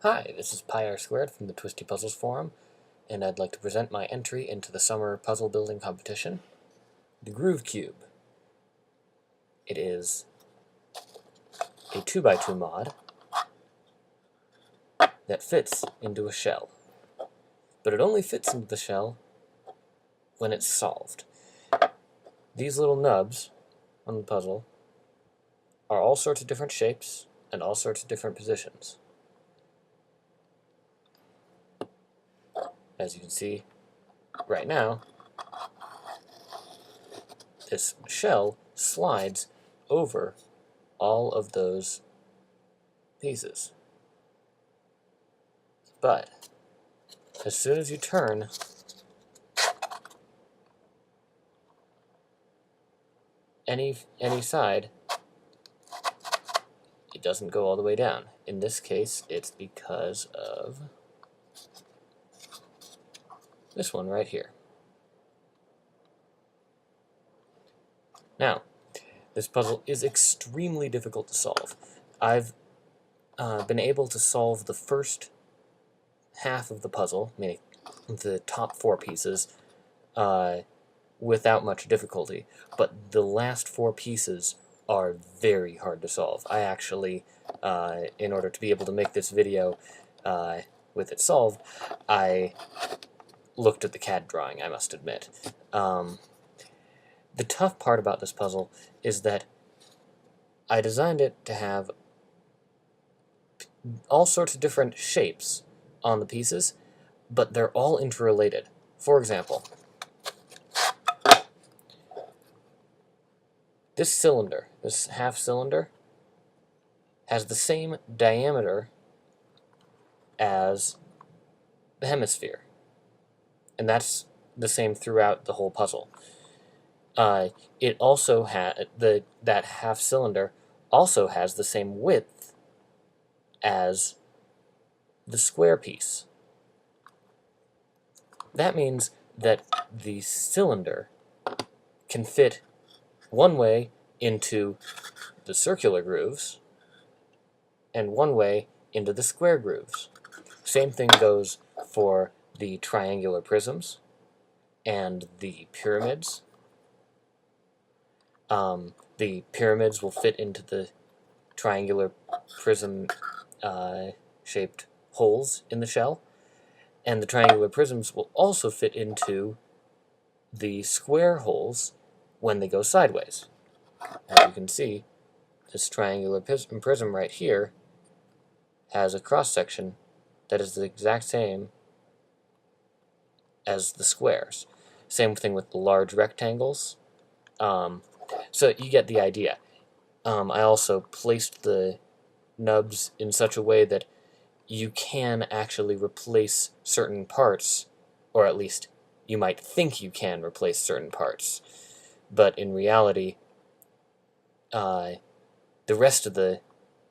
Hi, this is Pi_r² from the Twisty Puzzles Forum, and I'd like to present my entry into the summer puzzle building competition, the Groove Cube. It is a 2x2 mod that fits into a shell, but it only fits into the shell when it's solved. These little nubs on the puzzle are all sorts of different shapes and all sorts of different positions. As you can see right now, this shell slides over all of those pieces. But as soon as you turn any side, it doesn't go all the way down. In this case, it's because of this one right here. Now, this puzzle is extremely difficult to solve. I've been able to solve the first half of the puzzle, meaning the top 4 pieces, without much difficulty, but the last 4 pieces are very hard to solve. I actually, in order to be able to make this video with it solved, I looked at the CAD drawing, I must admit. The tough part about this puzzle is that I designed it to have all sorts of different shapes on the pieces, but they're all interrelated. For example, this cylinder, this half cylinder, has the same diameter as the hemisphere, and that's the same throughout the whole puzzle. It also had that half cylinder also has the same width as the square piece. That means that the cylinder can fit one way into the circular grooves and one way into the square grooves. Same thing goes for the triangular prisms and the pyramids. The pyramids will fit into the triangular prism shaped holes in the shell, and the triangular prisms will also fit into the square holes when they go sideways. As you can see, this triangular prism right here has a cross-section that is the exact same as the squares. Same thing with the large rectangles. So you get the idea. I also placed the nubs in such a way that you can actually replace certain parts, or at least you might think you can replace certain parts, but in reality, the rest of the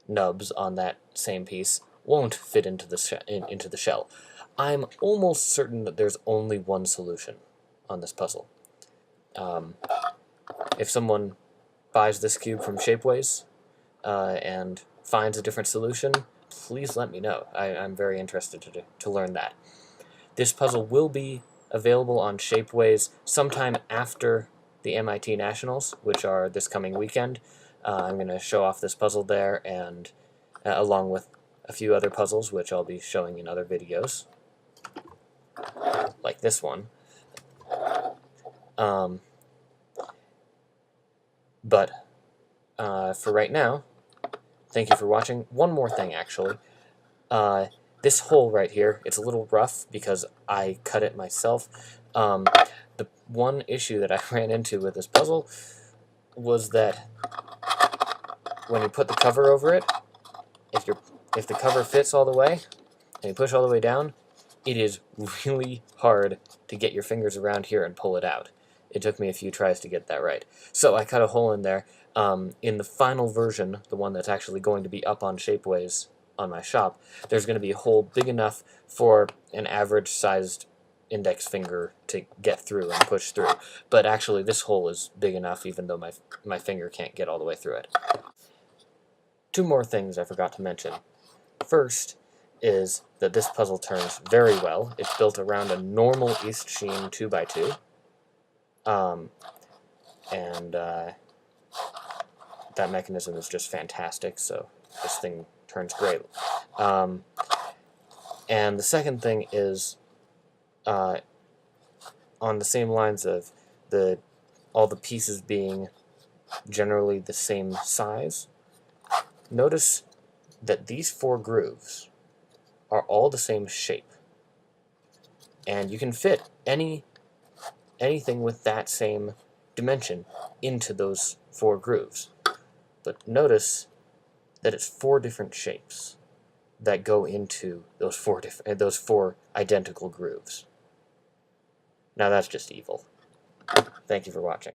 nubs on that same piece won't fit into the shell. I'm almost certain that there's only one solution on this puzzle. If someone buys this cube from Shapeways and finds a different solution, please let me know. I'm very interested to learn that. This puzzle will be available on Shapeways sometime after the MIT Nationals, which are this coming weekend. I'm going to show off this puzzle there, and along with a few other puzzles, which I'll be showing in other videos, like this one. But for right now, thank you for watching. One more thing, actually. This hole right here, it's a little rough because I cut it myself. The one issue that I ran into with this puzzle was that when you put the cover over it, if the cover fits all the way and you push all the way down, it is really hard to get your fingers around here and pull it out. It took me a few tries to get that right. So I cut a hole in there. In the final version, the one that's actually going to be up on Shapeways on my shop, there's going to be a hole big enough for an average-sized index finger to get through and push through. But actually, this hole is big enough, even though my finger can't get all the way through it. 2 more things I forgot to mention. First is that this puzzle turns very well. It's built around a normal East Sheen 2x2. That mechanism is just fantastic, so this thing turns great. And the second thing is on the same lines of all the pieces being generally the same size. Notice that these 4 grooves are all the same shape, and you can fit anything with that same dimension into those 4 grooves. But notice that it's 4 different shapes that go into those 4 identical grooves. Now that's just evil. Thank you for watching.